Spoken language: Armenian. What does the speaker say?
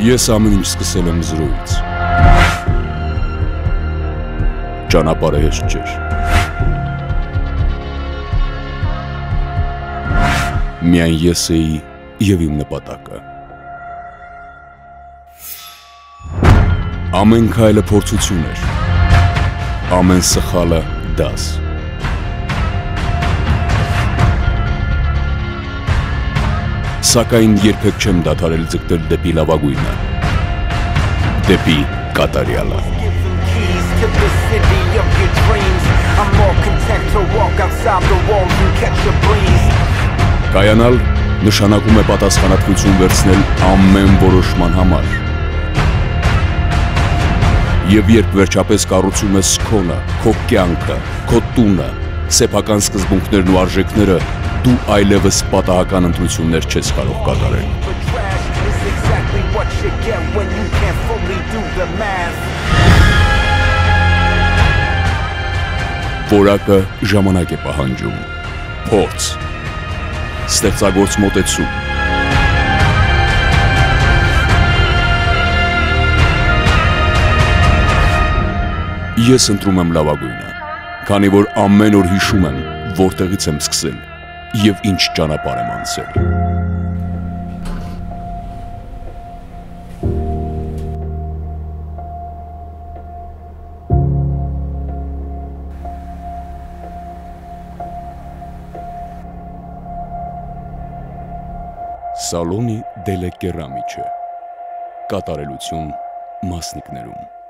Ես ամեն ինչ սկսել եմ զրոյից։ Ճանապարհը հեշտ չէր։ Միայն ես էի և իմ նպատակը։ Ամեն քայլը փորձություն էր, ամեն սխալը դաս։ Սակայն երբեք չեմ դադարել ձգտել դեպի լավագույնը, դեպի կատարյալը։ Կայանալ նշանակում է պատասխանատվություն վերցնել ամեն որոշման համար։ Եվ երբ վերջապես կառուցում ես քոնը, քո կյանքը, քո տունը, սեփական սկզբունքներն ու արժեքները, դու այլևս պատահական ընտրություններ չես կարող կատարել։ Որակը ժամանակ է պահանջում, փորձ, ստեղծագործ մոտեցում։ Ես ընտրում եմ լավագույնը, քանի որ ամեն օր հիշում եմ, որտեղից եմ սկսել և ինչ ճանապարհ եմ անցել։ Սալոնի դելե կերամիչը, կատարելություն մասնիկներում։